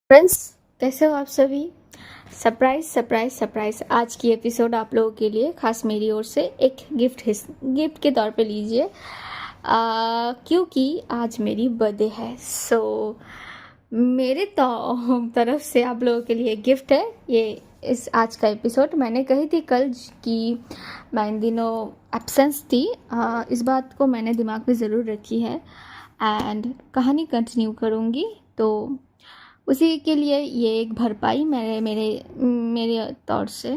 Friends, कैसे हो आप सभी। सरप्राइज सरप्राइज सरप्राइज, आज की एपिसोड आप लोगों के लिए खास मेरी ओर से एक गिफ्ट के तौर पे लीजिए, क्योंकि आज मेरी बर्थडे है। मेरे तरफ से आप लोगों के लिए गिफ्ट है ये। इस आज का एपिसोड मैंने कही थी कल कि मैं इन दिनों एब्सेंस थी। इस बात को मैंने दिमाग में ज़रूर रखी है एंड कहानी कंटिन्यू करूँगी, तो उसी के लिए ये एक भरपाई मेरे मेरे मेरे तौर से।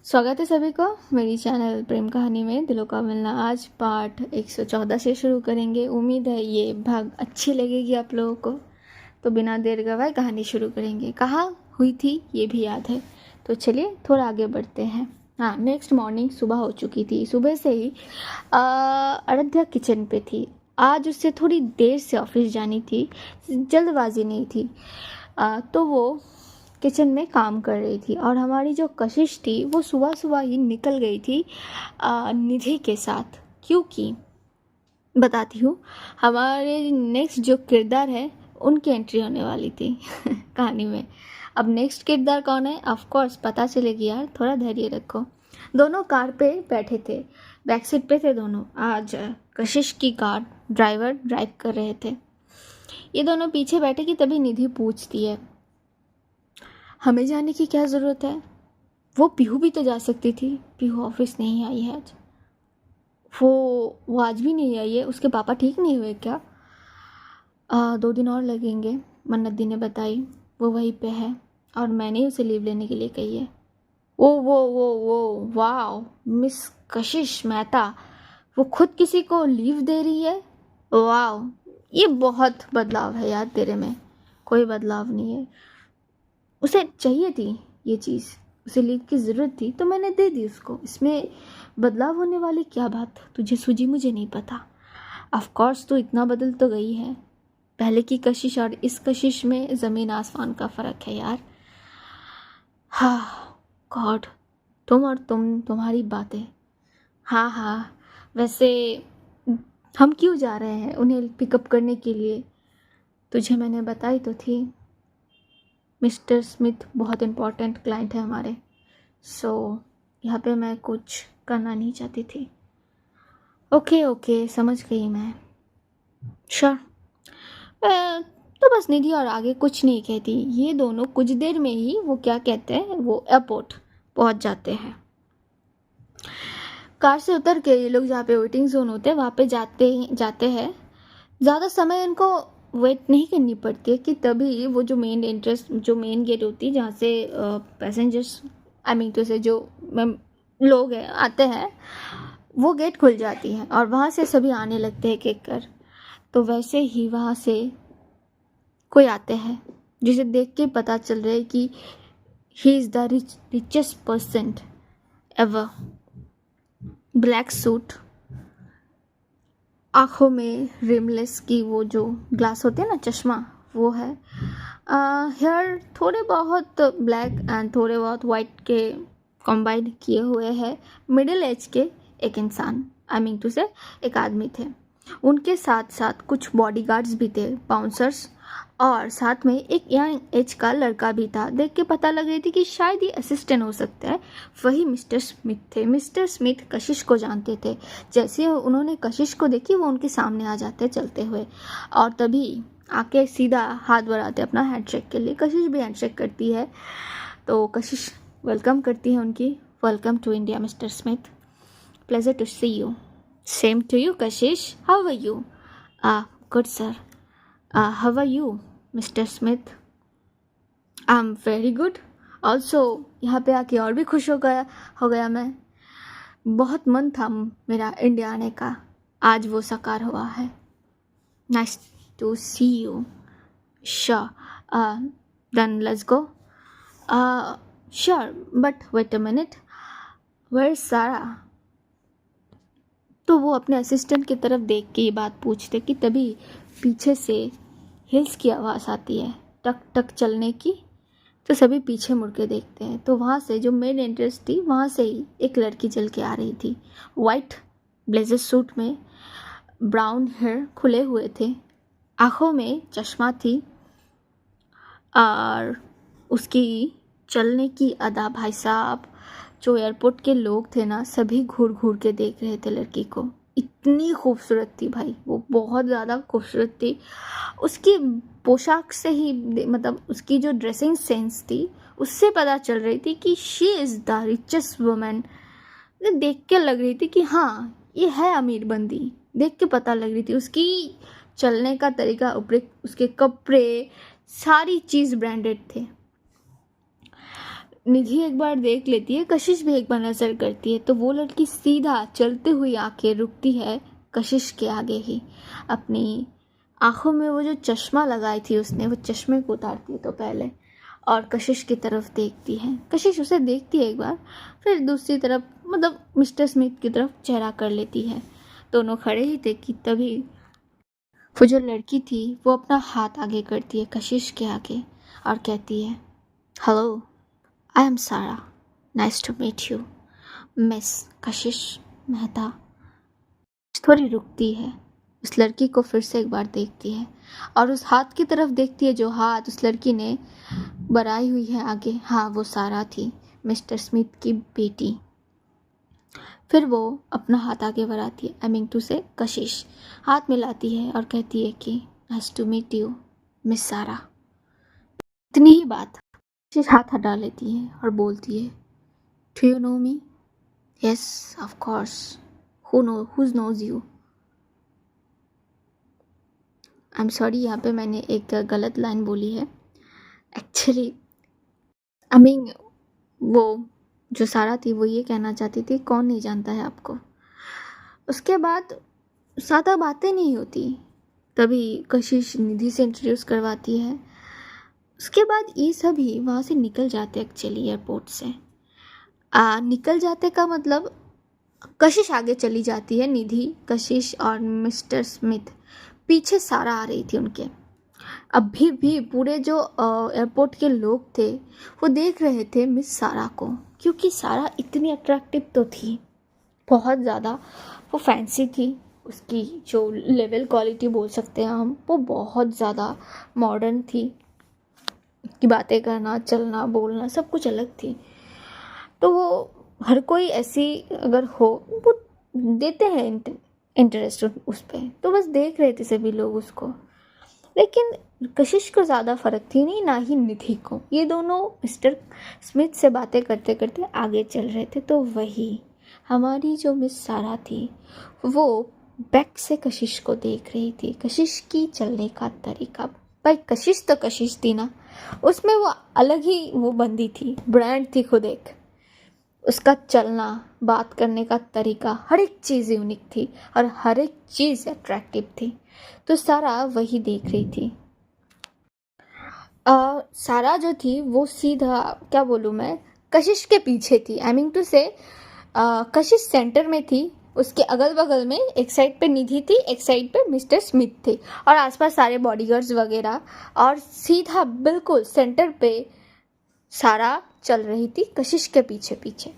स्वागत है सभी को मेरी चैनल प्रेम कहानी में दिलों का मिलना। आज पार्ट 114 से शुरू करेंगे। उम्मीद है ये भाग अच्छी लगेगी आप लोगों को। तो बिना देर गवाए कहानी शुरू करेंगे। कहाँ हुई थी ये भी याद है, तो चलिए थोड़ा आगे बढ़ते हैं। हाँ, नेक्स्ट मॉर्निंग सुबह हो चुकी थी। सुबह से ही आराध्या किचन पे थी। आज उससे थोड़ी देर से ऑफिस जानी थी, जल्दबाजी नहीं थी। तो वो किचन में काम कर रही थी और हमारी जो कशिश थी वो सुबह सुबह ही निकल गई थी निधि के साथ। क्योंकि बताती हूँ, हमारे नेक्स्ट जो किरदार है उनकी एंट्री होने वाली थी कहानी में। अब नेक्स्ट किरदार कौन है, ऑफ कोर्स पता चलेगी यार, थोड़ा धैर्य रखो। दोनों कार पे बैठे थे, बैक सीट पे थे दोनों। आज कशिश की कार ड्राइवर ड्राइव कर रहे थे। ये दोनों पीछे बैठे कि तभी निधि पूछती है, हमें जाने की क्या ज़रूरत है, वो पीहू भी तो जा सकती थी। पीहू ऑफिस नहीं आई है आज। वो आज भी नहीं आई है। उसके पापा ठीक नहीं हुए क्या? 2 दिन और लगेंगे, मन्नत दी ने बताई। वो वहीं पे है और मैंने उसे लीव लेने के लिए कही है। वो वाह, मिस कशिश मेहता, वो खुद किसी को लीव दे रही है। वाह, ये बहुत बदलाव है यार तेरे में। कोई बदलाव नहीं है। उसे चाहिए थी ये चीज़, उसे लीव की ज़रूरत थी तो मैंने दे दी उसको। इसमें बदलाव होने वाली क्या बात तुझे सूझी, मुझे नहीं पता। ऑफ कोर्स तू इतना बदल तो गई है। पहले की कशिश और इस कशिश में ज़मीन आसमान का फ़र्क है यार। हाँ गॉड, तुम और तुम्हारी बातें। हाँ, वैसे हम क्यों जा रहे हैं उन्हें पिकअप करने के लिए? तुझे मैंने बताई तो थी, मिस्टर स्मिथ बहुत इम्पोर्टेंट क्लाइंट है हमारे। यहाँ पे मैं कुछ करना नहीं चाहती थी। ओके समझ गई मैं। श्योर। तो बस निधि और आगे कुछ नहीं कहती। ये दोनों कुछ देर में ही वो क्या कहते हैं, वो एयरपोर्ट पहुंच जाते हैं। कार से उतर के ये लोग जहाँ पे वेटिंग जोन होते हैं वहाँ पे जाते हैं। ज़्यादा समय इनको वेट नहीं करनी पड़ती है कि तभी वो जो मेन गेट होती है जहाँ से पैसेंजर्स तो से जो लोग हैं आते हैं, वो गेट खुल जाती है और वहाँ से सभी आने लगते हैं केक कर। तो वैसे ही वहाँ से कोई आते हैं जिसे देख के पता चल रहा है कि he is the richest person ever. Black suit, आँखों में रिमलेस की वो जो ग्लास होते हैं ना, चश्मा, वो है। हेयर थोड़े बहुत ब्लैक एंड थोड़े बहुत वाइट के कंबाइन किए हुए हैं। मिडिल एज के एक इंसान, टू से एक आदमी थे। उनके साथ साथ कुछ बॉडीगार्ड्स भी थे, बाउंसर्स, और साथ में एक यंग एज का लड़का भी था। देख के पता लग रही थी कि शायद ये असिस्टेंट हो सकता है। वही मिस्टर स्मिथ थे। मिस्टर स्मिथ कशिश को जानते थे। जैसे उन्होंने कशिश को देखी वो उनके सामने आ जाते चलते हुए और तभी आके सीधा हाथ बढ़ाते अपना हैंडशेक के लिए। कशिश भी हैंडशेक करती है तो कशिश वेलकम करती है उनकी। Welcome to India mister Smith, pleasure to see you. Same to you Kashish, how are you? Good sir. How are you, Mr. Smith? I'm very good. Also, यहाँ पे आके और भी खुश हो गया मैं। बहुत मन था मेरा इंडिया आने का, आज वो साकार हुआ है। Nice to see you. Sure. Then let's go. Sure, but wait a minute. Where's Sarah? तो वो अपने असिस्टेंट की तरफ देख के ये बात पूछते कि तभी पीछे से हिल्स की आवाज़ आती है, टक टक चलने की। तो सभी पीछे मुड़ के देखते हैं तो वहाँ से जो मेन एंट्रेंस थी वहाँ से ही एक लड़की चल के आ रही थी। वाइट ब्लेजर सूट में, ब्राउन हेयर खुले हुए थे, आँखों में चश्मा थी और उसकी चलने की अदा, भाई साहब जो एयरपोर्ट के लोग थे ना सभी घूर घूर के देख रहे थे लड़की को। इतनी खूबसूरत थी भाई, वो बहुत ज़्यादा खूबसूरत थी। उसकी पोशाक से ही मतलब उसकी जो ड्रेसिंग सेंस थी उससे पता चल रही थी कि she is the richest women. देख के लग रही थी कि हाँ ये है अमीर बंदी, देख के पता लग रही थी। उसकी चलने का तरीका, ऊपर उसके कपड़े, सारी चीज़ ब्रांडेड थे। निधि एक बार देख लेती है, कशिश भी एक बार नज़र करती है, तो वो लड़की सीधा चलते हुए आके रुकती है कशिश के आगे ही। अपनी आँखों में वो जो चश्मा लगाई थी उसने, वो चश्मे को उतारती है तो पहले और कशिश की तरफ देखती है। कशिश उसे देखती है एक बार, फिर दूसरी तरफ मतलब मिस्टर स्मिथ की तरफ चेहरा कर लेती है। दोनों खड़े ही थे कि तभी वो जो लड़की थी वो अपना हाथ आगे करती है कशिश के आगे और कहती है, hello, I am Sara, nice to meet you, miss Kashish Mehta. थोड़ी रुकती है, उस लड़की को फिर से एक बार देखती है और उस हाथ की तरफ देखती है जो हाथ उस लड़की ने बढ़ाई हुई है आगे। हाँ, वो सारा थी, मिस्टर स्मिथ की बेटी। फिर वो अपना हाथ आगे बढ़ाती है, आई मीन टू से कशिश, हाथ मिलाती है और कहती है कि nice to meet you miss Sara. इतनी ही बात, कशिश हाथ हटा लेती है और बोलती है, do you know me? Yes of course, who knows you? I am sorry, यहाँ पे मैंने एक गलत लाइन बोली है एक्चुअली। आई मीन वो जो सारा थी वो ये कहना चाहती थी, कौन नहीं जानता है आपको। उसके बाद ज़्यादा बातें नहीं होती, तभी कशिश निधि से इंट्रोड्यूस करवाती है। उसके बाद ये सभी वहाँ से निकल जाते एक्चुअली एयरपोर्ट से। निकल जाते का मतलब कशिश आगे चली जाती है, निधि, कशिश और मिस्टर स्मिथ पीछे सारा आ रही थी उनके। अभी भी पूरे जो एयरपोर्ट के लोग थे वो देख रहे थे मिस सारा को, क्योंकि सारा इतनी अट्रैक्टिव तो थी, बहुत ज़्यादा वो फैंसी थी। उसकी जो लेवल क्वालिटी बोल सकते हैं हम, वो बहुत ज़्यादा मॉडर्न थी। की बातें करना, चलना, बोलना सब कुछ अलग थी। तो वो हर कोई ऐसी अगर हो वो देते हैं इंटरेस्ट उस पर, तो बस देख रहे थे सभी लोग उसको। लेकिन कशिश को ज़्यादा फ़र्क थी नहीं, ना ही निधि को। ये दोनों मिस्टर स्मिथ से बातें करते करते आगे चल रहे थे। तो वही हमारी जो मिस सारा थी वो बैक से कशिश को देख रही थी, कशिश की चलने का तरीका। भाई कशिश तो कशिश थी ना, उसमें वो अलग ही वो बंदी थी, ब्रांड थी खुद एक। उसका चलना, बात करने का तरीका, हर एक चीज़ यूनिक थी और हर एक चीज़ अट्रैक्टिव थी। तो सारा वही देख रही थी। सारा जो थी वो सीधा, क्या बोलूँ मैं, कशिश के पीछे थी। आई मीन टू से कशिश सेंटर में थी, उसके अगल बगल में एक साइड पे निधि थी, एक साइड पे मिस्टर स्मिथ थे और आसपास सारे बॉडीगार्ड्स वगैरह, और सीधा बिल्कुल सेंटर पे सारा चल रही थी कशिश के पीछे पीछे।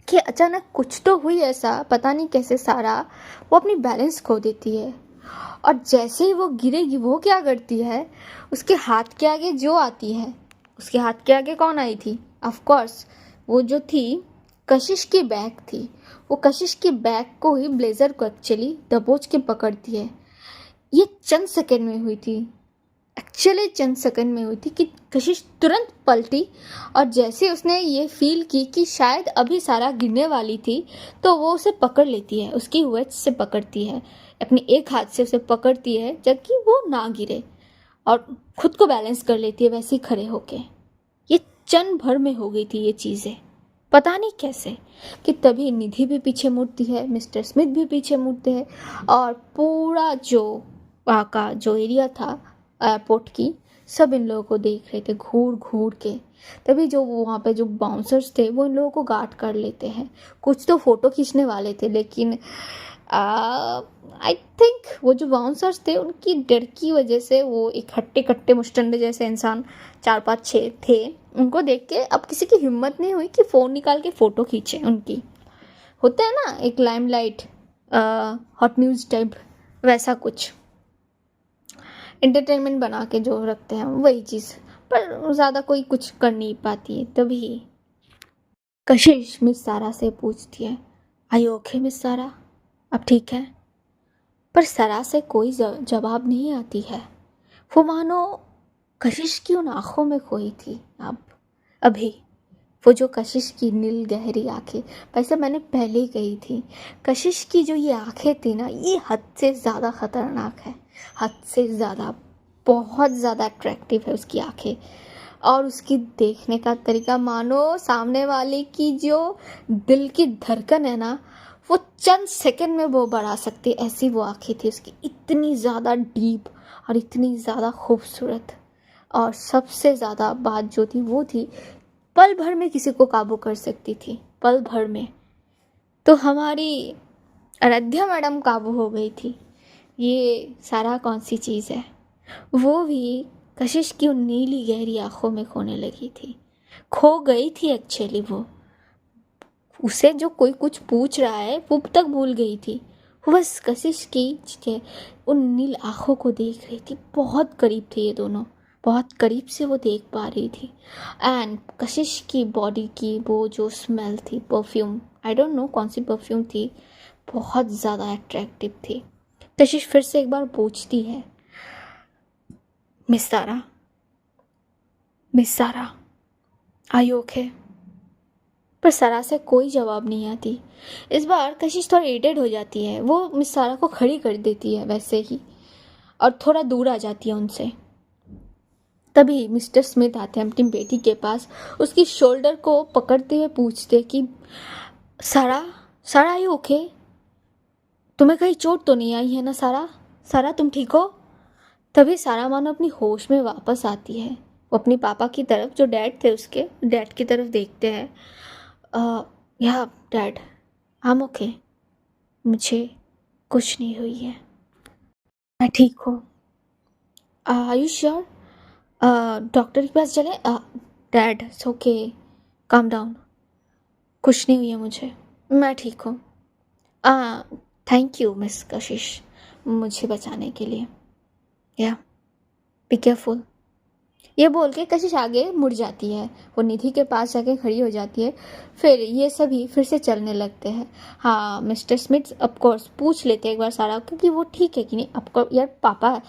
कि अचानक कुछ तो हुई ऐसा, पता नहीं कैसे सारा वो अपनी बैलेंस खो देती है और जैसे ही वो गिरेगी वो क्या करती है, उसके हाथ के आगे जो आती है, उसके हाथ के आगे कौन आई थी? ऑफ कोर्स वो जो थी कशिश की बैग थी। वो कशिश की बैग को ही, ब्लेज़र को एक्चुअली दबोच के पकड़ती है। ये चंद सेकंड में हुई थी, एक्चुअली चंद सेकंड में हुई थी कि कशिश तुरंत पलटी और जैसे उसने ये फील की कि शायद अभी सारा गिरने वाली थी, तो वो उसे पकड़ लेती है, उसकी वेस्ट से पकड़ती है, अपनी एक हाथ से उसे पकड़ती है जबकि वो ना गिरे और खुद को बैलेंस कर लेती है वैसे ही खड़े होके। ये चंद भर में हो गई थी ये चीज़ें, पता नहीं कैसे। कि तभी निधि भी पीछे मुड़ती है, मिस्टर स्मिथ भी पीछे मुड़ते हैं और पूरा जो वहाँ का जो एरिया था एयरपोर्ट की, सब इन लोगों को देख रहे थे घूर घूर के। तभी जो वहाँ पे जो बाउंसर्स थे वो इन लोगों को गार्ड कर लेते हैं। कुछ तो फ़ोटो खींचने वाले थे, लेकिन आई थिंक वो जो बाउंसर्स थे उनकी डर की वजह से, वो एक हट्टे कट्टे मुस्टंडे जैसे इंसान 4-5-6 थे, उनको देख के अब किसी की हिम्मत नहीं हुई कि फ़ोन निकाल के फ़ोटो खींचे उनकी। होता है ना एक लाइमलाइट हॉट न्यूज़ टाइप, वैसा कुछ। एंटरटेनमेंट बना के जो रखते हैं वही चीज़, पर ज़्यादा कोई कुछ कर नहीं पाती है। तभी कशिश मिस सारा से पूछती है, आई ओके मिस सारा, अब ठीक है? पर सारा से कोई जवाब नहीं आती है। वो मानो कशिश की उन आँखों में खोई थी। अब अभी वो जो कशिश की नील गहरी आंखें, वैसे मैंने पहले ही कही थी, कशिश की जो ये आंखें थी ना, ये हद से ज़्यादा ख़तरनाक है, हद से ज़्यादा, बहुत ज़्यादा अट्रैक्टिव है उसकी आंखें। और उसकी देखने का तरीका, मानो सामने वाले की जो दिल की धड़कन है ना, वो चंद सेकंड में वो बढ़ा सकती, ऐसी वो आंखें थी उसकी, इतनी ज़्यादा डीप और इतनी ज़्यादा खूबसूरत। और सबसे ज़्यादा बात जो थी वो थी, पल भर में किसी को काबू कर सकती थी, पल भर में। तो हमारी आराध्या मैडम काबू हो गई थी। ये सारा कौन सी चीज़ है? वो भी कशिश की उन नीली गहरी आंखों में खोने लगी थी, खो गई थी एक्चुअली। वो उसे जो कोई कुछ पूछ रहा है वो तक भूल गई थी, वो बस कशिश की उन नील आंखों को देख रही थी। बहुत करीब थे ये दोनों, बहुत करीब से वो देख पा रही थी। एंड कशिश की बॉडी की वो जो स्मेल थी, परफ्यूम, आई डोंट नो कौन सी परफ्यूम थी, बहुत ज़्यादा अट्रैक्टिव थी। कशिश फिर से एक बार पूछती है, मिस सारा, मिस सारा, आर यू ओके? पर सारा से कोई जवाब नहीं आती। इस बार कशिश थोड़ा इरिटेट हो जाती है, वो मिस सारा को खड़ी कर देती है वैसे ही, और थोड़ा दूर आ जाती है उनसे। तभी मिस्टर स्मिथ आते हैं अपनी बेटी के पास, उसकी शोल्डर को पकड़ते हुए पूछते कि सारा, सारा आर यू ओके? तुम्हें कहीं चोट तो नहीं आई है ना सारा? सारा तुम ठीक हो? तभी सारा मानो अपनी होश में वापस आती है। वो अपनी पापा की तरफ, जो डैड थे उसके, डैड की तरफ देखते हैं। या डैड, आई एम ओके, मुझे कुछ नहीं हुई है, मैं ठीक हूँ। Are you sure? डॉक्टर के पास चले? Dad it's okay, calm down, कुछ नहीं हुई है मुझे, मैं ठीक हूँ। थैंक यू मिस कशिश, मुझे बचाने के लिए। या बी केयरफुल। ये बोल के कशिश आगे मुड़ जाती है, वो निधि के पास जाके खड़ी हो जाती है। फिर ये सभी फिर से चलने लगते हैं। हाँ, मिस्टर स्मिथ ऑफकोर्स पूछ लेते हैं एक बार सारा को कि वो ठीक है कि नहीं। ऑफकोर्स यार, पापा,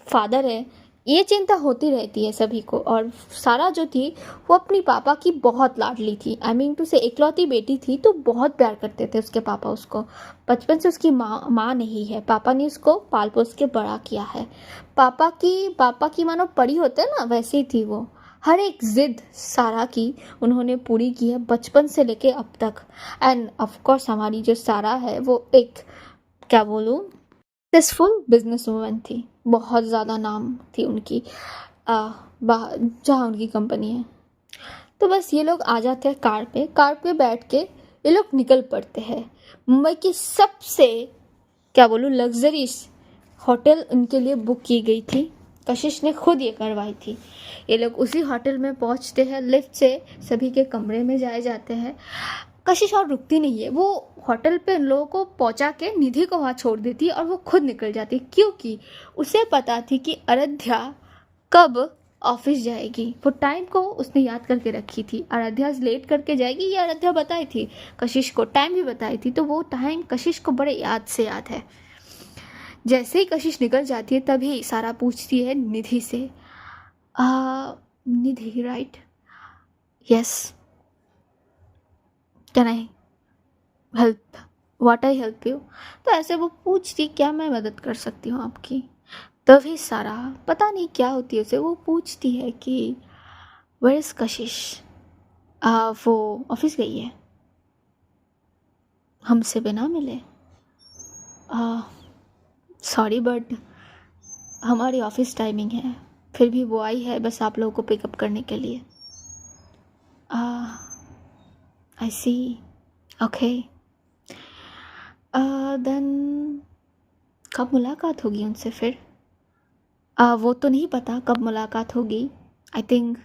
फादर है, ये चिंता होती रहती है सभी को। और सारा जो थी वो अपनी पापा की बहुत लाडली थी, आई मीन टू से इकलौती बेटी थी, तो बहुत प्यार करते थे उसके पापा उसको। बचपन से उसकी माँ नहीं है, पापा ने उसको पाल पोस के बड़ा किया है। पापा की मानो परी होते हैं ना, वैसी थी वो। हर एक जिद सारा की उन्होंने पूरी की है बचपन से लेके अब तक। एंड ऑफ कोर्स हमारी जो सारा है वो एक, क्या बोलूँ, सक्सेसफुल बिजनेस वूमन थी, बहुत ज़्यादा नाम थी उनकी जहाँ उनकी कंपनी है। तो बस ये लोग आ जाते हैं कार पे बैठ के ये लोग निकल पड़ते हैं। मुंबई की सबसे, क्या बोलूँ, लग्जरीज होटल उनके लिए बुक की गई थी, कशिश ने खुद ये करवाई थी। ये लोग उसी होटल में पहुंचते हैं, लिफ्ट से सभी के कमरे में जाए जाते हैं। कशिश और रुकती नहीं है, वो होटल पे लोगों को पहुंचा के निधि को वहाँ छोड़ देती है और वो खुद निकल जाती, क्योंकि उसे पता थी कि आराध्या कब ऑफिस जाएगी। वो टाइम को उसने याद करके रखी थी, आराध्या लेट करके जाएगी, ये आराध्या बताई थी कशिश को, टाइम भी बताई थी, तो वो टाइम कशिश को बड़े याद से याद है। जैसे ही कशिश निकल जाती है तभी सारा पूछती है निधि से, Nidhi right? Yes, can I help? What I help you? तो ऐसे वो पूछती, क्या मैं मदद कर सकती हूँ आपकी? तभी सारा, पता नहीं क्या होती है उसे, वो पूछती है कि वेयर इज कशिश? वो ऑफिस गई है, हमसे बिना मिले। सॉरी बट हमारी ऑफिस टाइमिंग है, फिर भी वो आई है बस आप लोगों को पिकअप करने के लिए। आई सी, ओके। देन कब मुलाकात होगी उनसे फिर? वो तो नहीं पता कब मुलाकात होगी, आई थिंक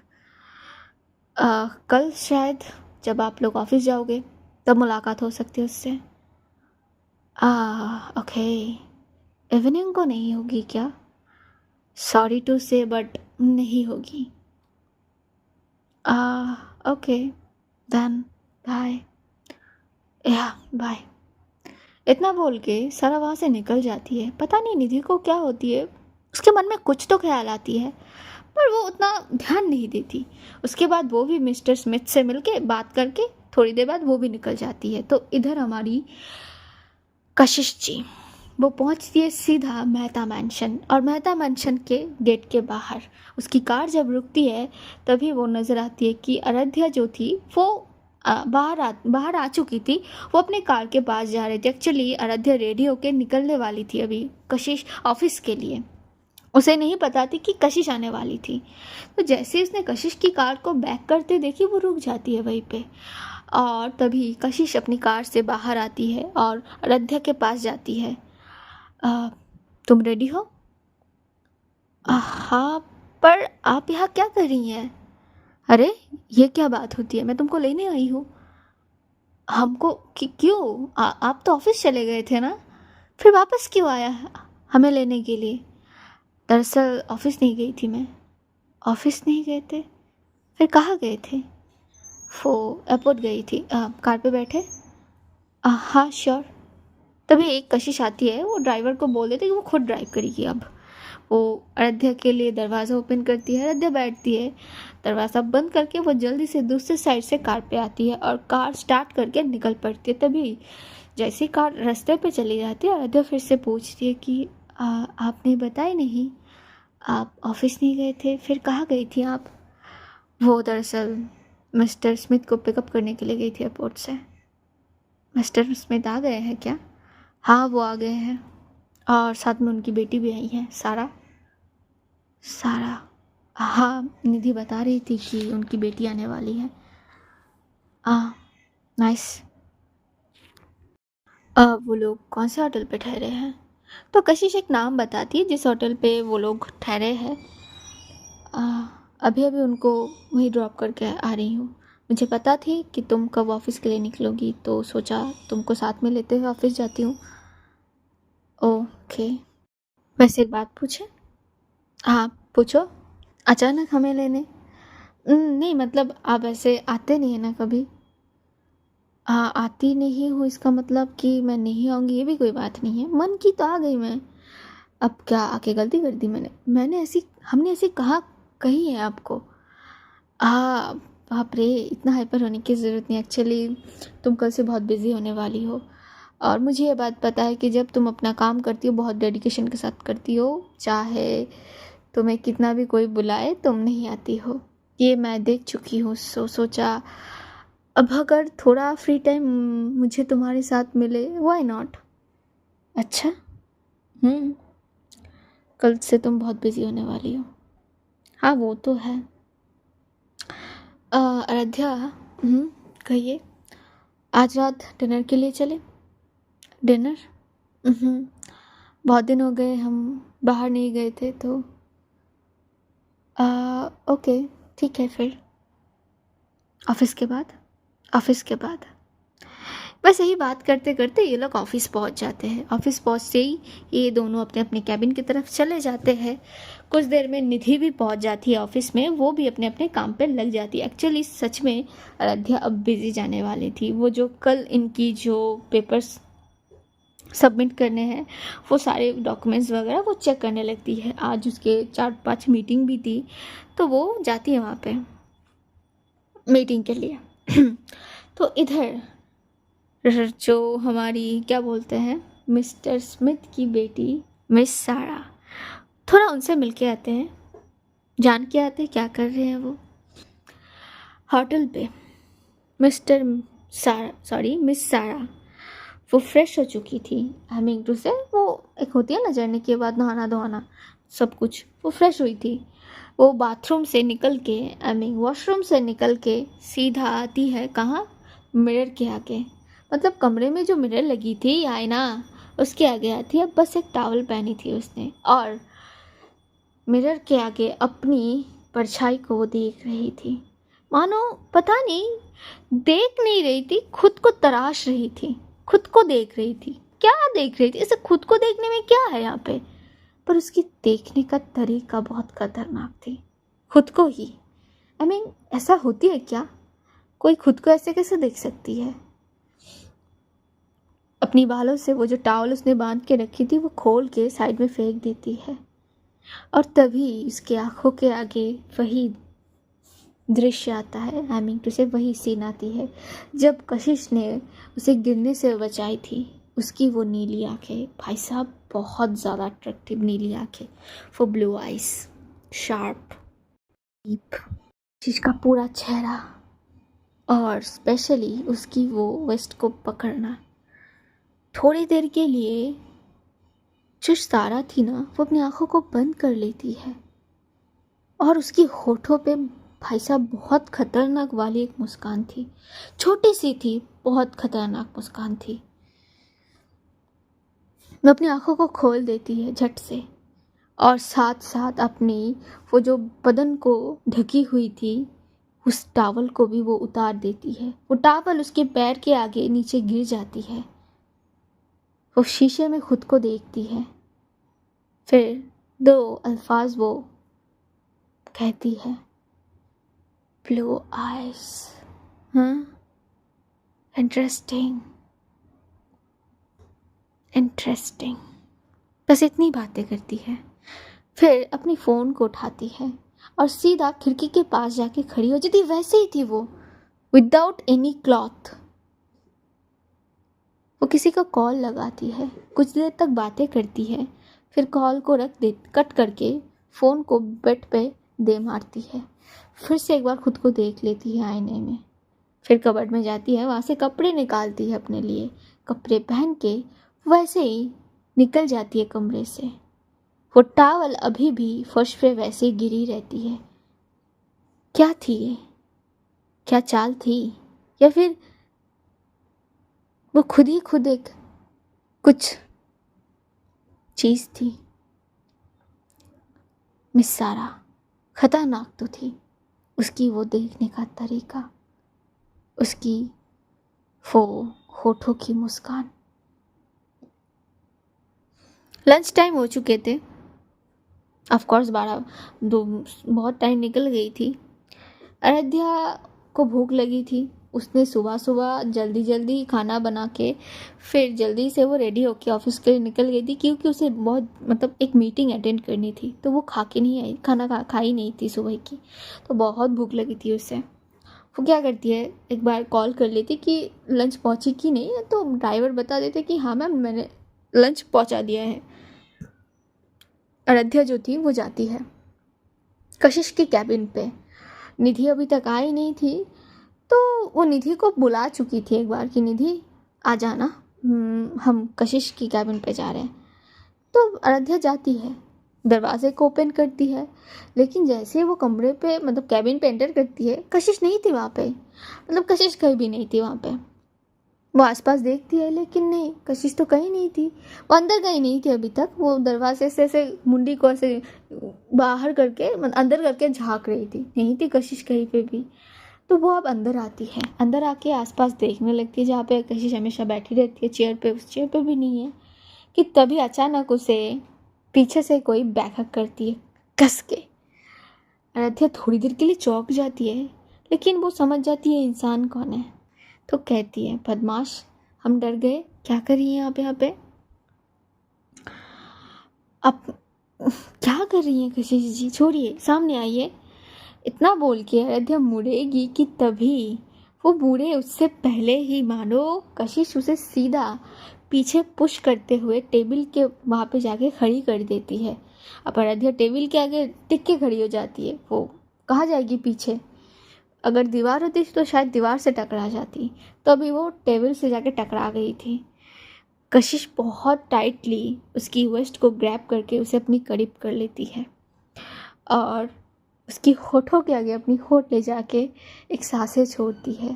कल शायद, जब आप लोग ऑफिस जाओगे तब मुलाकात हो सकती है उससे। ओके, इवनिंग को नहीं होगी क्या? सॉरी टू से बट नहीं होगी। Okay then bye. Yeah bye. इतना बोल के सारा वहाँ से निकल जाती है। पता नहीं निधि को क्या होती है, उसके मन में कुछ तो ख्याल आती है पर वो उतना ध्यान नहीं देती। उसके बाद वो भी मिस्टर स्मिथ से मिलके बात करके थोड़ी देर बाद वो भी निकल जाती है। तो इधर हमारी कशिश जी वो पहुंचती है सीधा मेहता मैंशन, और मेहता मैंशन के गेट के बाहर उसकी कार जब रुकती है तभी वो नज़र आती है कि आराध्या जो थी वो बाहर आ चुकी थी। वो अपने कार के पास जा रही थी। एक्चुअली आराध्या रेडी होके निकलने वाली थी अभी कशिश ऑफिस के लिए। उसे नहीं पता थी कि कशिश आने वाली थी। तो जैसे ही उसने कशिश की कार को बैक करते देखी वो रुक जाती है वहीं पे, और तभी कशिश अपनी कार से बाहर आती है और आराध्या के पास जाती है। तुम रेडी हो? हाँ, पर आप यहाँ क्या कर रही हैं? अरे ये क्या बात होती है, मैं तुमको लेने आई हूँ। हमको क्यों? आप तो ऑफिस चले गए थे ना, फिर वापस क्यों आया हमें लेने के लिए? दरअसल ऑफिस नहीं गई थी मैं। ऑफिस नहीं गए थे? फिर कहाँ गए थे? वो एयरपोर्ट गई थी। कार पे बैठे? हाँ श्योर। तभी एक कशिश आती है, वो ड्राइवर को बोल देती है कि वो खुद ड्राइव करेगी। अब वो आराध्या के लिए दरवाज़ा ओपन करती है। आराध्या बैठती है, दरवाज़ा बंद करके वो जल्दी से दूसरे साइड से कार पे आती है और कार स्टार्ट करके निकल पड़ती है। तभी जैसे कार रास्ते पे चली जाती है आराध्या फिर से पूछती है कि आपने बताया नहीं, आप ऑफिस नहीं गए थे, फिर कहाँ गई थी आप? वो दरअसल मिस्टर स्मिथ को पिकअप करने के लिए गई थी एयरपोर्ट से। मिस्टर स्मिथ आ गए हैं क्या? हाँ वो आ गए हैं, और साथ में उनकी बेटी भी आई है सारा। सारा? हाँ निधि बता रही थी कि उनकी बेटी आने वाली है। नाइस। वो लोग कौन से होटल पे ठहरे हैं? तो कशिश एक नाम बताती है जिस होटल पे वो लोग ठहरे हैं। अभी अभी उनको वहीं ड्रॉप करके आ रही हूँ। मुझे पता थी कि तुम कब ऑफिस के लिए निकलोगी, तो सोचा तुमको साथ में लेते हुए ऑफिस जाती हूँ। ओके। वैसे एक बात पूछे? हाँ पूछो। अचानक हमें लेने? नहीं मतलब आप ऐसे आते नहीं है ना कभी। हाँ आती नहीं हूँ इसका मतलब कि मैं नहीं आऊँगी ये भी कोई बात नहीं है। मन की तो आ गई मैं। अब क्या आके गलती कर दी हमने ऐसी कहा कही है आपको? हाँ बाप रे, इतना हाइपर होने की ज़रूरत नहीं। एक्चुअली तुम कल से बहुत बिज़ी होने वाली हो, और मुझे ये बात पता है कि जब तुम अपना काम करती हो बहुत डेडिकेशन के साथ करती हो, चाहे तुम्हें कितना भी कोई बुलाए तुम नहीं आती हो। ये मैं देख चुकी हूँ। सोचा अब अगर थोड़ा फ्री टाइम मुझे तुम्हारे साथ मिले, व्हाई नॉट? अच्छा। कल से तुम बहुत बिजी होने वाली हो। हाँ वो तो है। आराध्या, कहिए। आज रात डिनर के लिए चले? डिनर? बहुत दिन हो गए हम बाहर नहीं गए थे, तो ओके ठीक है फिर। ऑफिस के बाद? ऑफिस के बाद। बस यही बात करते करते ये लोग ऑफिस पहुंच जाते हैं। ऑफिस पहुंचते ही ये दोनों अपने अपने कैबिन की तरफ चले जाते हैं। कुछ देर में निधि भी पहुंच जाती है ऑफिस में, वो भी अपने अपने काम पे लग जाती है। एक्चुअली सच में आराध्या अब बिजी जाने वाली थी। वो जो कल इनकी जो पेपर्स सबमिट करने हैं वो सारे डॉक्यूमेंट्स वगैरह वो चेक करने लगती है। आज उसके 4-5 मीटिंग भी थी, तो वो जाती है वहाँ पे मीटिंग के लिए। तो इधर जो हमारी क्या बोलते हैं मिस्टर स्मिथ की बेटी मिस सारा, थोड़ा उनसे मिलके आते हैं, जान के आते हैं क्या कर रहे हैं वो होटल पे। मिस सारा वो फ्रेश हो चुकी थी। हैमिंग टू से वो एक होती है ना जर्नी के बाद नहाना धोना सब कुछ, वो फ्रेश हुई थी। वो बाथरूम से निकल के वॉशरूम से निकल के सीधा आती है कहाँ? मिरर के आगे। मतलब कमरे में जो मिरर लगी थी आईना, उसके आगे आती है। बस एक टॉवल पहनी थी उसने, और मिरर के आगे अपनी परछाई को वो देख रही थी। मानो पता नहीं देख नहीं रही थी, खुद को तराश रही थी, खुद को देख रही थी। क्या देख रही थी? इसे खुद को देखने में क्या है यहाँ पे? पर उसकी देखने का तरीका बहुत खतरनाक थी। खुद को ही ऐसा होती है क्या? कोई खुद को ऐसे कैसे देख सकती है? अपनी बालों से वो जो टॉवल उसने बांध के रखी थी वो खोल के साइड में फेंक देती है, और तभी उसके आंखों के आगे वही दृश्य आता है, टू से वही सीन आती है जब कशिश ने उसे गिरने से बचाई थी। उसकी वो नीली आंखें, भाई साहब बहुत ज़्यादा अट्रैक्टिव नीली आंखें, वो ब्लू आइज, शार्प, डीप, कशिश का पूरा चेहरा, और स्पेशली उसकी वो वेस्ट को पकड़ना। थोड़ी देर के लिए जो सारा थी ना, वो अपनी आंखों को बंद कर लेती है, और उसकी होठों पे भाई साहब बहुत खतरनाक वाली एक मुस्कान थी, छोटी सी थी, बहुत खतरनाक मुस्कान थी। वो अपनी आंखों को खोल देती है झट से, और साथ साथ अपनी वो जो बदन को ढकी हुई थी उस टावल को भी वो उतार देती है। वो टावल उसके पैर के आगे नीचे गिर जाती है। वो शीशे में खुद को देखती है, फिर 2 अल्फाज वो कहती है, ब्लू आइज, हाँ, इंटरेस्टिंग, बस इतनी बातें करती है। फिर अपनी फ़ोन को उठाती है और सीधा खिड़की के पास जाके खड़ी हो जाती। वैसे ही थी वो, विदाउट एनी क्लॉथ। वो किसी का कॉल लगाती है, कुछ देर तक बातें करती है, फिर कॉल को कट करके फ़ोन को बेड पे दे मारती है। फिर से एक बार खुद को देख लेती है आईने में, फिर कबर्ड में जाती है, वहाँ से कपड़े निकालती है अपने लिए, कपड़े पहन के वैसे ही निकल जाती है कमरे से। वो टॉवल अभी भी फर्श पे वैसे ही गिरी रहती है। क्या थी ये? क्या चाल थी, या फिर वो खुद ही खुद एक कुछ चीज़ थी? मिस सारा खतरनाक तो थी, उसकी वो देखने का तरीका, उसकी वो होठों की मुस्कान। लंच टाइम हो चुके थे, ऑफ कोर्स 12 बहुत टाइम निकल गई थी। अयोध्या को भूख लगी थी, उसने सुबह सुबह जल्दी जल्दी खाना बना के फिर जल्दी से वो रेडी होके ऑफिस के लिए निकल गई थी, क्योंकि उसे बहुत एक मीटिंग अटेंड करनी थी, तो वो खा के नहीं आई, खाना खा ही नहीं थी सुबह की, तो बहुत भूख लगी थी उसे। वो क्या करती है, एक बार कॉल कर लेती कि लंच पहुंची कि नहीं, तो ड्राइवर बता देते कि हाँ मैम मैंने लंच पहुंचा दिया है। अयोध्या जो थी वो जाती है कशिश की कैबिन पे। निधि अभी तक आई नहीं थी, तो वो निधि को बुला चुकी थी एक बार कि निधि आ जाना, हम कशिश की कैबिन पे जा रहे हैं। तो अयोध्या जाती है, दरवाजे को ओपन करती है, लेकिन जैसे ही वो कमरे पे कैबिन पे एंटर करती है, कशिश नहीं थी वहाँ पे, कशिश कहीं भी नहीं थी वहाँ पे। वो आसपास देखती है लेकिन नहीं, कशिश तो कहीं नहीं थी। वो अंदर कहीं नहीं थी अभी तक, वो दरवाजे से ऐसे मुंडी को ऐसे बाहर करके अंदर करके झांक रही थी, नहीं थी कशिश कहीं पे भी। तो वो अब अंदर आती है, अंदर आके आसपास देखने लगती है, जहाँ पे कशिश हमेशा बैठी रहती है चेयर पे, उस चेयर पे भी नहीं है। कि तभी अचानक उसे पीछे से कोई बैकअप करती है कस के। अयोध्या थोड़ी देर के लिए चौंक जाती है, लेकिन वो समझ जाती है इंसान कौन है, तो कहती है, बदमाश हम डर गए, क्या कर रही हैं आप यहाँ पे? अब क्या कर रही हैं कशिश जी, छोड़िए, सामने आइए। इतना बोल के अयोध्या मुड़ेगी कि तभी वो मुड़े उससे पहले ही मानो कशिश उसे सीधा पीछे पुश करते हुए टेबल के वहाँ पे जाके खड़ी कर देती है। अब अयोध्या टेबल के आगे टिक के खड़ी हो जाती है, वो कहाँ जाएगी पीछे? अगर दीवार होती तो शायद दीवार से टकरा जाती, तो अभी वो टेबल से जाके टकरा गई थी। कशिश बहुत टाइटली उसकी वेस्ट को ग्रैब करके उसे अपनी करीब कर लेती है, और उसकी होठों के आगे अपनी होठ ले जाके एक सांसें छोड़ती है।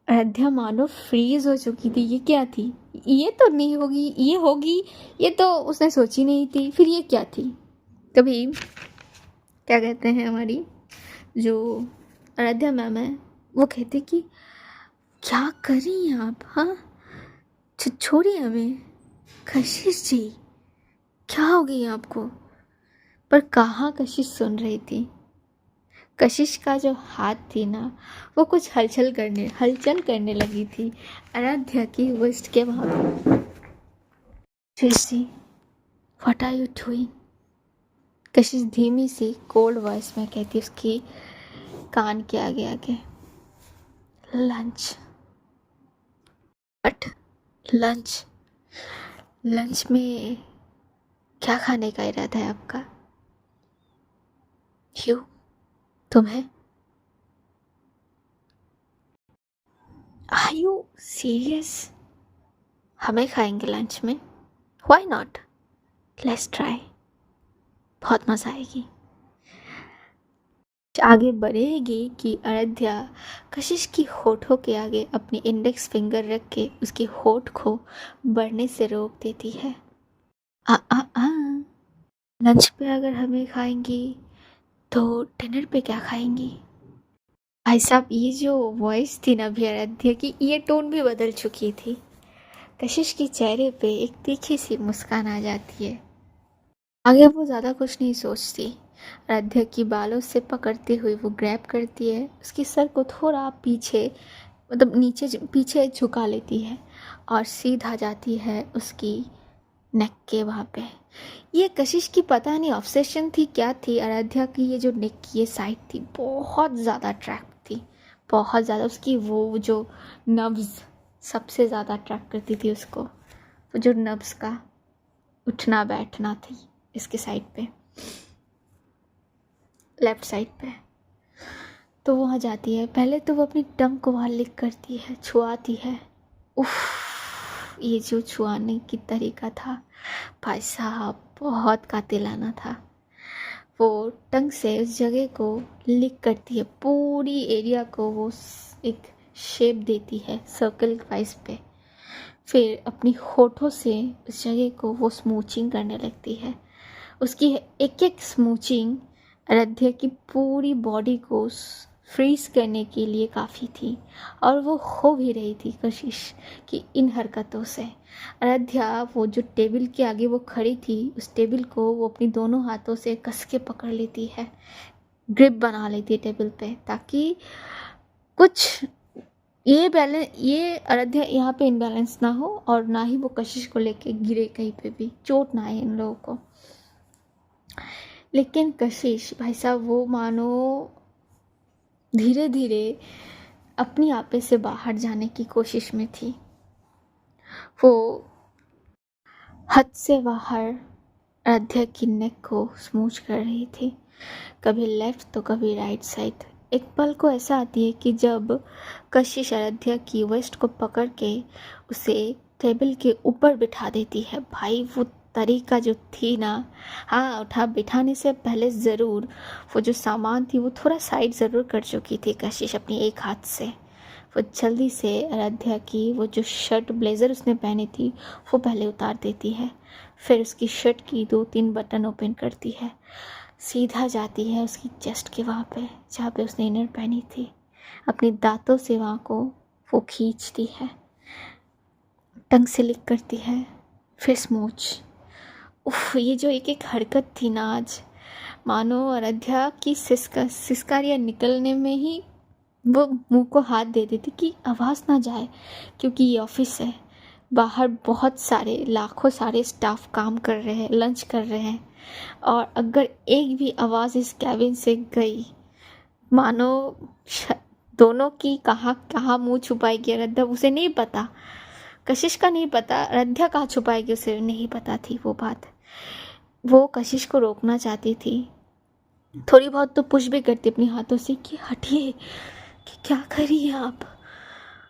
अयोध्या मानो फ्रीज हो चुकी थी, ये क्या थी, ये तो नहीं होगी, ये होगी, ये तो उसने सोची नहीं थी, फिर ये क्या थी? कभी क्या कहते हैं, हमारी जो अयोध्या मैम है वो कहते कि क्या कर रही हैं आप, हाँ छोड़िए हमें। कशिश जी क्या हो गई आपको? पर कहाँ कशिश सुन रही थी। कशिश का जो हाथ थी ना, वो कुछ हलचल करने लगी थी आराध्या की वेस्ट के वहाँ पे। Tracy, what are you doing? Kashish धीमी सी कोल्ड वॉइस में कहती उसकी कान के आगे आगे। लंच। बट लंच लंच में क्या खाने का इरादा है आपका? क्यों? तुम्हें? Are you serious? हमें खाएंगे लंच में? Why not? Let's try. बहुत मज़ा आएगी। आगे बढ़ेगी कि आराध्या कशिश की होठों के आगे अपनी इंडेक्स फिंगर रख के उसकी होठ को बढ़ने से रोक देती है। आ आ आ लंच पे अगर हमें खाएंगी तो डिनर पे क्या खाएंगी? भाई साहब, ये जो वॉइस थी ना भी आराध्या की, ये टोन भी बदल चुकी थी। कशिश के चेहरे पे एक तीखी सी मुस्कान आ जाती है। आगे वो ज़्यादा कुछ नहीं सोचती। आराध्या की बालों से पकड़ते हुए वो ग्रैब करती है, उसके सर को थोड़ा पीछे, मतलब नीचे पीछे झुका लेती है और सीधा जाती है उसकी नेक के वहाँ पे। ये कशिश की पता नहीं ऑब्सेशन थी क्या थी, आराध्या की ये जो नेक की ये साइड थी बहुत ज़्यादा अट्रैक्ट थी, बहुत ज़्यादा। उसकी वो जो नब्ज़ सबसे ज़्यादा अट्रैक्ट करती थी उसको, वो जो नब्ज़ का उठना बैठना थी इसके साइड पे, लेफ्ट साइड पे। तो वहाँ जाती है, पहले तो वो अपनी टंग को वहाँ लिक करती है, छुआती है। उफ, ये जो छुआने की तरीका था भाई साहब बहुत कातिलाना था। वो टंग से उस जगह को लिक करती है, पूरी एरिया को वो एक शेप देती है सर्कल वाइज पे। फिर अपनी होठों से उस जगह को वो स्मूचिंग करने लगती है। उसकी एक एक स्मूचिंग आराध्या की पूरी बॉडी को फ्रीज करने के लिए काफ़ी थी, और वो हो भी रही थी कशिश कि इन हरकतों से। आराध्या वो जो टेबल के आगे वो खड़ी थी, उस टेबल को वो अपनी दोनों हाथों से कस के पकड़ लेती है, ग्रिप बना लेती है टेबल पे, ताकि कुछ ये आराध्या यहाँ पे इनबैलेंस ना हो और ना ही वो कशिश को लेके गिरे, कहीं पे भी चोट ना आए इन लोगों को। लेकिन कशिश भाई साहब वो मानो धीरे धीरे अपनी आपे से बाहर जाने की कोशिश में थी। वो हद से बाहर आराध्या की नेक को स्मूच कर रही थी, कभी लेफ्ट तो कभी राइट साइड। एक पल को ऐसा आती है कि जब कशिश आराध्या की वेस्ट को पकड़ के उसे टेबल के ऊपर बिठा देती है। भाई वो तरीका जो थी ना, हाँ उठा बिठाने से पहले ज़रूर वो जो सामान थी वो थोड़ा साइड ज़रूर कर चुकी थी कशिश अपनी एक हाथ से। वो जल्दी से आराध्या की वो जो शर्ट ब्लेज़र उसने पहनी थी वो पहले उतार देती है, फिर उसकी शर्ट की 2-3 बटन ओपन करती है, सीधा जाती है उसकी चेस्ट के वहाँ पे जहाँ पे उसने इनर पहनी थी, अपनी दांतों से वहाँ को वो खींचती है, टंग से लिक करती है, फिर स्मूच। उफ, ये जो एक एक हरकत थी ना आज, मानो आराध्या की सिसकारियाँ निकलने में ही वो मुंह को हाथ दे देती कि आवाज़ ना जाए, क्योंकि ये ऑफिस है, बाहर बहुत सारे लाखों सारे स्टाफ काम कर रहे हैं, लंच कर रहे हैं, और अगर एक भी आवाज़ इस कैबिन से गई, मानो दोनों की कहाँ कहाँ मुंह छुपाएगी आराध्या उसे नहीं पता, कशिश का नहीं पता, आराध्या कहाँ छुपाएगी उसे नहीं पता थी वो बात। वो कशिश को रोकना चाहती थी, थोड़ी बहुत तो पुश भी करती अपने हाथों से कि हटिए, कि क्या करिए आप,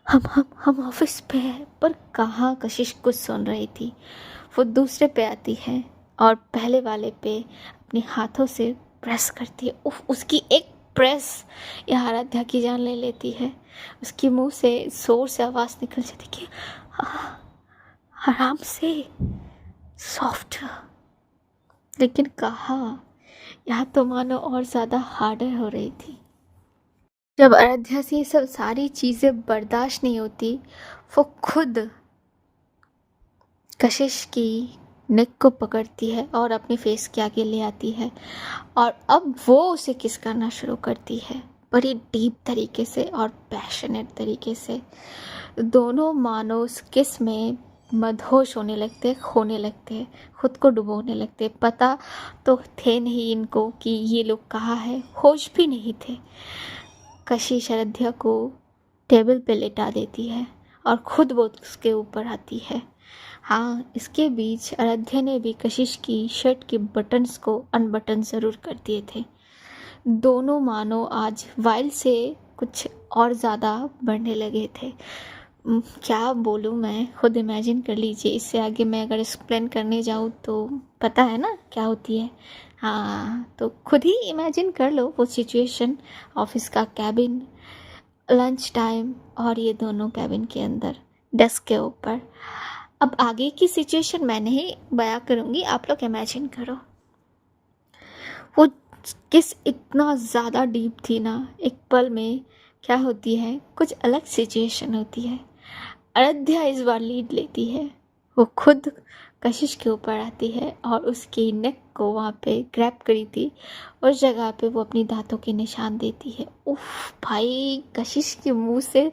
हम ऑफिस पे हैं। पर कहाँ कशिश कुछ सुन रही थी। वो दूसरे पे आती है और पहले वाले पे अपने हाथों से प्रेस करती है। उफ, उसकी एक प्रेस यह आराध्या की जान ले लेती है। उसके मुंह से जोर से आवाज़ निकल जाती कि आराम से, सॉफ्ट। लेकिन कहाँ, यहाँ तो मानो और ज़्यादा हार्डर हो रही थी। जब आराध्या से ये सब सारी चीज़ें बर्दाश्त नहीं होती, वो खुद कशिश की नेक को पकड़ती है और अपने फेस के आगे ले आती है और अब वो उसे किस करना शुरू करती है बड़ी डीप तरीके से और पैशनेट तरीके से। दोनों मानो उस किस में मदहोश होने लगते, खोने लगते, खुद को डुबोने लगते। पता तो थे नहीं इनको कि ये लोग कहाँ है, होश भी नहीं थे। कशिश आराध्या को टेबल पे लेटा देती है और खुद वो उसके ऊपर आती है। हाँ, इसके बीच आराध्या ने भी कशिश की शर्ट के बटन्स को अनबटन ज़रूर कर दिए थे। दोनों मानो आज वाइल से कुछ और ज़्यादा बढ़ने लगे थे। क्या बोलूँ मैं, खुद इमेजिन कर लीजिए। इससे आगे मैं अगर एक्सप्लेन करने जाऊँ तो पता है ना क्या होती है। हाँ, तो खुद ही इमेजिन कर लो वो सिचुएशन, ऑफिस का कैबिन, लंच टाइम और ये दोनों कैबिन के अंदर डेस्क के ऊपर। अब आगे की सिचुएशन मैं नहीं बयां करूँगी, आप लोग इमेजिन करो। वो किस इतना ज़्यादा डीप थी ना, एक पल में क्या होती है, कुछ अलग सिचुएशन होती है। आराध्या इस बार लीड लेती है। वो खुद कशिश के ऊपर आती है और उसकी नेक को वहाँ पे ग्रैब करी थी, उस जगह पे वो अपनी दांतों के निशान देती है। उफ भाई, कशिश के मुंह से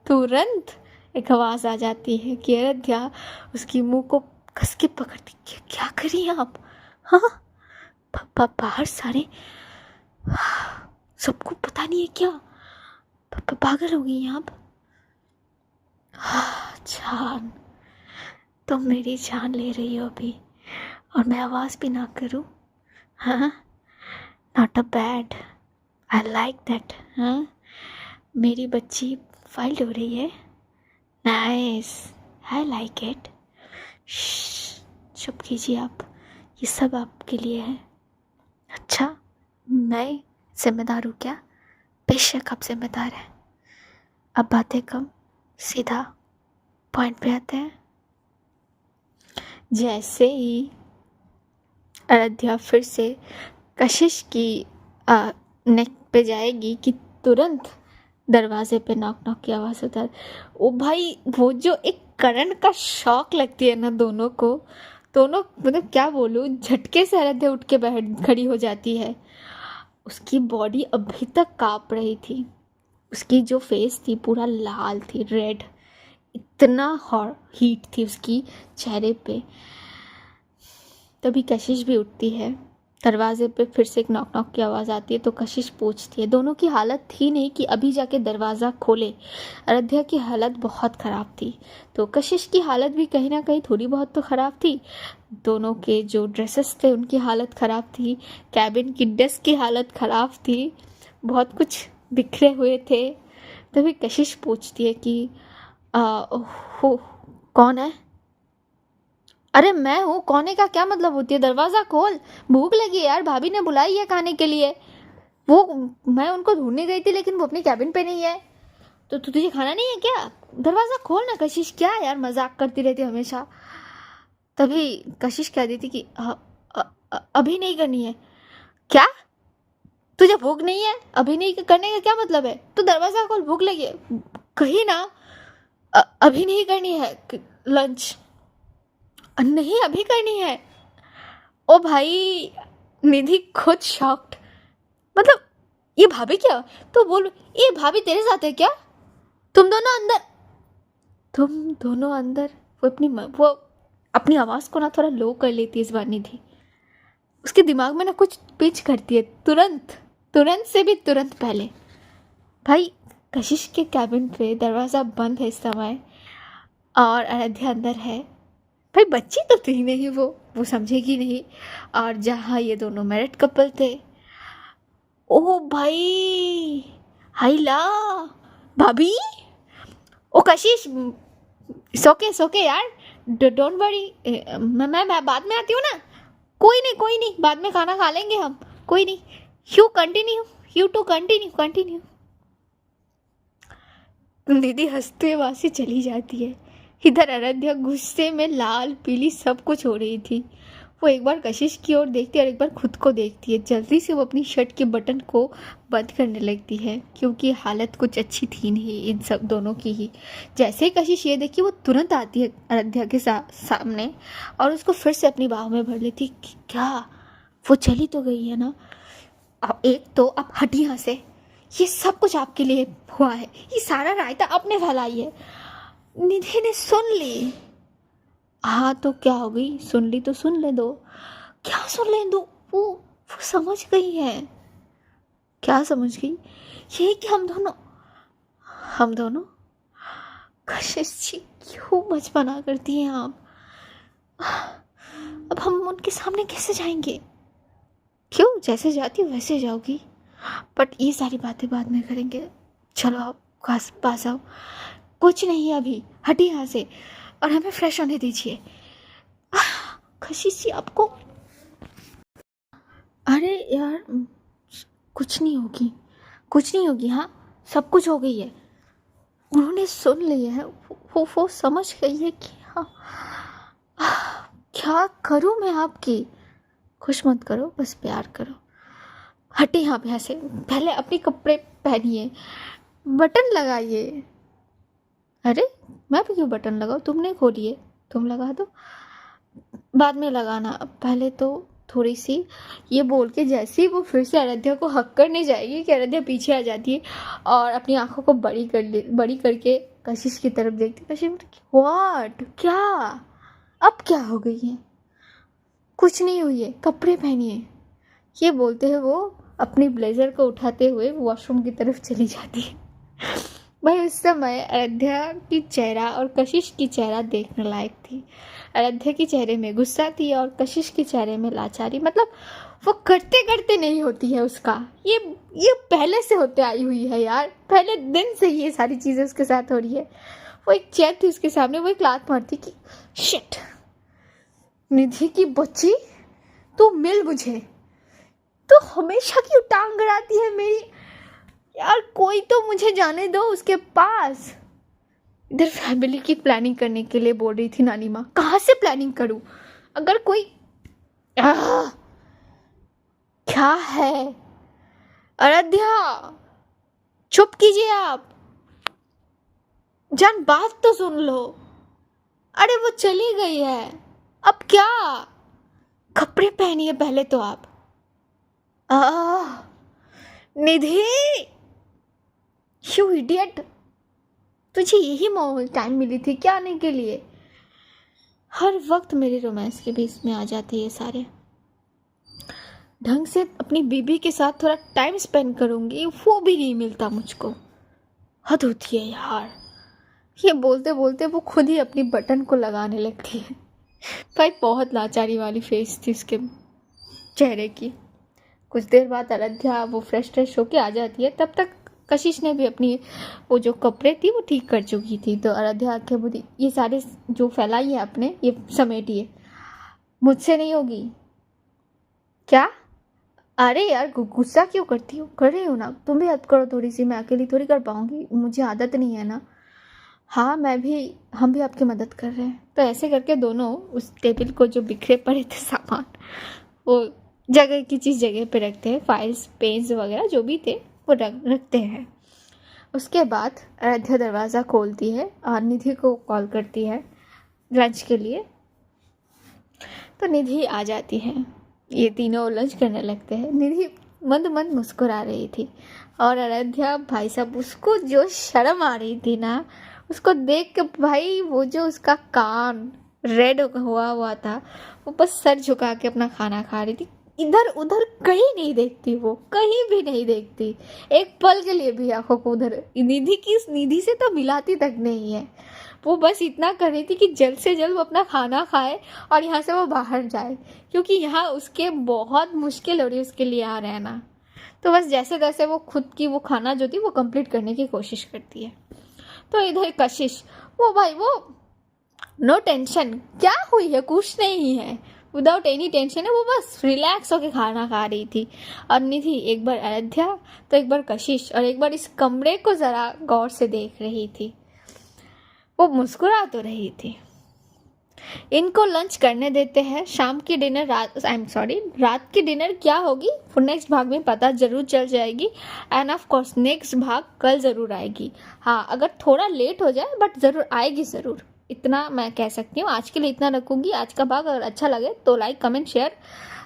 तुरंत एक आवाज़ आ जाती है कि आराध्या उसकी मुंह को कस के पकड़ती। क्या करी आप? हाँ, बाहर सारे सबको पता नहीं है क्या? पागल हो गई आप? जान, तुम मेरी जान ले रही हो अभी और मैं आवाज़ भी ना करूं? हाँ, not a bad, I like that. हाँ, मेरी बच्ची वाइल्ड हो रही है। Nice, I like it. चुप कीजिए आप, ये सब आपके लिए है। अच्छा, मैं जिम्मेदार हूँ क्या? बेशक आप जिम्मेदार हैं। अब बातें कम, सीधा पॉइंट पे आते हैं। जैसे ही आराध्या फिर से कशिश की नेक पे जाएगी कि तुरंत दरवाजे पे नॉक नॉक की आवाज़ होता है। ओ भाई, वो जो एक करंट का शॉक लगती है ना दोनों को, दोनों मतलब क्या बोलूँ, झटके से आराध्या उठ के बैठ खड़ी हो जाती है। उसकी बॉडी अभी तक काँप रही थी, उसकी जो फेस थी पूरा लाल थी, रेड, इतना हीट थी उसकी चेहरे पे। तभी कशिश भी उठती है। दरवाजे पे फिर से एक नॉक नॉक की आवाज़ आती है तो कशिश पूछती है। दोनों की हालत थी नहीं कि अभी जाके दरवाज़ा खोले। आराध्या की हालत बहुत ख़राब थी तो कशिश की हालत भी कहीं ना कहीं थोड़ी बहुत तो ख़राब थी। दोनों के जो ड्रेसेस थे उनकी हालत ख़राब थी, कैबिन की डेस्क की हालत ख़राब थी, बहुत कुछ बिखरे हुए थे। तभी कशिश पूछती है कि हो कौन है? अरे मैं हूँ, कोने का क्या मतलब होती है? दरवाज़ा खोल, भूख लगी है यार, भाभी ने बुलाई है खाने के लिए। वो मैं उनको ढूंढने गई थी लेकिन वो अपनी कैबिन पे नहीं है। तो तुझे खाना नहीं है क्या? दरवाज़ा खोल ना कशिश, क्या यार मजाक करती रहती हमेशा। तभी कशिश कह दी थी कि अभी नहीं करनी है। क्या? तुझे भूख नहीं है? अभी नहीं करने का क्या मतलब है? तो दरवाज़ा खोल, भूख लगी है। कही ना अभी नहीं करनी है लंच। नहीं अभी करनी है। ओ भाई, निधि खुद शॉक्ड, मतलब ये भाभी क्या? तो बोल, ये भाभी तेरे साथ है क्या? तुम दोनों अंदर, तुम दोनों अंदर। वो अपनी आवाज़ को ना थोड़ा लो कर लेती है इस बार निधि। उसके दिमाग में ना कुछ पिच करती है तुरंत, तुरंत से भी तुरंत पहले। भाई, कशिश के कैबिन पे दरवाज़ा बंद है इस समय और आराध्या अंदर है। भाई बच्ची तो थी नहीं, वो समझेगी नहीं। और जहाँ ये दोनों मैरिड कपल थे, ओ भाई, हाइला भाभी, ओ कशिश, सोके सोके यार, डोंट वरी, मैं बाद में आती हूँ ना। कोई नहीं, बाद में खाना खा लेंगे हम, कोई नहीं। You continue, you too continue. दीदी हंसते हुए वहाँ से चली जाती है। इधर आराध्या गुस्से में लाल पीली सब कुछ हो रही थी। वो एक बार कशिश की ओर देखती है और एक बार खुद को देखती है। जल्दी से वो अपनी शर्ट के बटन को बंद करने लगती है क्योंकि हालत कुछ अच्छी थी नहीं इन सब दोनों की ही। जैसे ही कशिश ये देखी वो तुरंत आती है आराध्या के सामने और उसको फिर से अपनी बाहों में भर लेती है कि क्या वो चली तो गई है ना। अब एक तो अब हटी यहाँ से, ये सब कुछ आपके लिए हुआ है, ये सारा रायता आपने फैलाई है। निधि ने सुन ली। हाँ तो क्या हो गई, सुन ली तो सुन ले दो। क्या सुन ले दो, वो समझ गई है। क्या समझ गई? ये कि हम दोनों कशिश जी क्यों बचपना करती हैं आप। अब हम उनके सामने कैसे जाएंगे? क्यों, जैसे जाती हो वैसे जाओगी, बट ये सारी बातें बाद में करेंगे। चलो आप पास आओ। कुछ नहीं है अभी, हटिए यहाँ से और हमें फ्रेश होने दीजिए। कशिश जी आपको, अरे यार कुछ नहीं होगी। हाँ सब कुछ हो गई है, उन्होंने सुन लिया है, वो समझ गई है कि हाँ। क्या करूँ मैं आपकी? खुश मत करो, बस प्यार करो। हटे यहाँ से, पहले अपने कपड़े पहनिए, बटन लगाइए। अरे मैं भी क्यों बटन लगाऊँ, तुमने खोलिए, तुम लगा दो, बाद में लगाना, पहले तो थोड़ी सी। ये बोल के जैसे ही वो फिर से आराध्या को हक करने जाएगी कि आराध्या पीछे आ जाती है और अपनी आंखों को बड़ी करके कशिश की तरफ देखती है। कशिश व्हाट, क्या अब क्या हो गई है? कुछ नहीं हुई है, कपड़े पहनिए। ये बोलते हैं वो अपनी ब्लेजर को उठाते हुए वॉशरूम की तरफ चली जाती है। भाई उस समय आराध्या की चेहरा और कशिश की चेहरा देखने लायक थी। आराध्या के चेहरे में गुस्सा थी और कशिश के चेहरे में लाचारी। मतलब वो करते करते नहीं होती है उसका, ये पहले से होते आई हुई है यार, पहले दिन से ये सारी चीज़ें उसके साथ हो रही है। वो एक चेयर थी उसके सामने, वो एक लात मारती कि शिट, निधि की बच्ची तू मिल मुझे, तो हमेशा की टांग गड़ाती है मेरी। यार कोई तो मुझे जाने दो उसके पास। इधर फैमिली की प्लानिंग करने के लिए बोल रही थी नानी माँ, कहाँ से प्लानिंग करूं? अगर कोई क्या है? आराध्या चुप कीजिए आप, जान बात तो सुन लो। अरे वो चली गई है, अब क्या? कपड़े पहनिए पहले तो आप। निधि, यू इडियट, तुझे यही टाइम मिली थी क्या आने के लिए? हर वक्त मेरे रोमांस के बीच में आ जाती है सारे। ढंग से अपनी बीबी के साथ थोड़ा टाइम स्पेंड करूंगी, वो भी नहीं मिलता मुझको। हद होती है यार। ये बोलते बोलते वो खुद ही अपनी बटन को लगाने लगती है। भाई बहुत लाचारी वाली फेस थी उसके चेहरे की। कुछ देर बाद आराध्या वो फ्रेश होके आ जाती है। तब तक कशिश ने भी अपनी वो जो कपड़े थी वो ठीक कर चुकी थी। तो आराध्या आके बोली, ये सारे जो फैलाई है अपने, ये समेटिए, मुझसे नहीं होगी। क्या? अरे यार गुस्सा क्यों करती हो? कर रही हो ना, तुम भी हेल्प करो थोड़ी सी, मैं अकेली थोड़ी कर पाऊंगी, मुझे आदत नहीं है ना। हाँ हम भी आपकी मदद कर रहे हैं। तो ऐसे करके दोनों उस टेबल को जो बिखरे पड़े थे सामान, वो जगह की चीज़ जगह पे रखते हैं, फाइल्स पेन्स वगैरह जो भी थे वो रखते हैं। उसके बाद आराध्या दरवाज़ा खोलती है और निधि को कॉल करती है लंच के लिए। तो निधि आ जाती है, ये तीनों लंच करने लगते हैं। निधि मंद मंद मुस्कुरा रही थी और आराध्या, भाई साहब उसको जो शर्म आ रही थी ना, उसको देख के भाई वो जो उसका कान रेड हुआ था, वो बस सर झुका के अपना खाना खा रही थी। इधर उधर कहीं नहीं देखती, वो कहीं भी नहीं देखती, एक पल के लिए भी आंखों को उधर निधि से तो मिलाती तक नहीं है। वो बस इतना कर रही थी कि जल्द से जल्द वो अपना खाना खाए और यहाँ से वो बाहर जाए, क्योंकि यहाँ उसके बहुत मुश्किल हो रही है उसके लिए यहाँ रहना। तो बस जैसे तैसे वो खुद की वो खाना जो थी वो कंप्लीट करने की कोशिश करती है। तो इधर कशिश, वो भाई वो नो टेंशन, क्या हुई है, कुछ नहीं है, विदाउट एनी टेंशन है, वो बस रिलैक्स होकर खाना खा रही थी। और निधि एक बार आराध्या तो एक बार कशिश और एक बार इस कमरे को ज़रा गौर से देख रही थी। वो मुस्कुरा तो रही थी। इनको लंच करने देते हैं। शाम की डिनर रात की डिनर क्या होगी वो नेक्स्ट भाग में पता जरूर चल जाएगी। एंड ऑफ कोर्स नेक्स्ट भाग कल ज़रूर आएगी। हाँ, अगर थोड़ा लेट हो जाए बट ज़रूर आएगी ज़रूर, इतना मैं कह सकती हूँ। आज के लिए इतना रखूँगी। आज का भाग अगर अच्छा लगे तो like comment share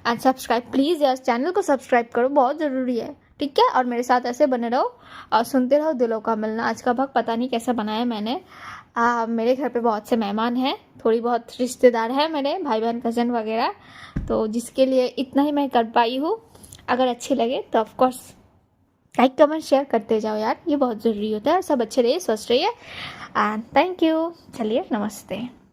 and subscribe please यार, चैनल को सब्सक्राइब करो, बहुत ज़रूरी है, ठीक है। और मेरे साथ ऐसे बने रहो और सुनते रहो दिलों का मिलना। आज का भाग पता नहीं कैसा बनाया मैंने। मेरे घर पे बहुत से मेहमान हैं, थोड़ी बहुत रिश्तेदार हैं मेरे भाई बहन कज़न वगैरह, तो जिसके लिए इतना ही मैं कर पाई हूँ। अगर अच्छे लगे तो ऑफकोर्स लाइक कमेंट शेयर करते जाओ यार, ये बहुत ज़रूरी होता है। सब अच्छे रहिए, स्वस्थ रहिए एंड थैंक यू। चलिए नमस्ते।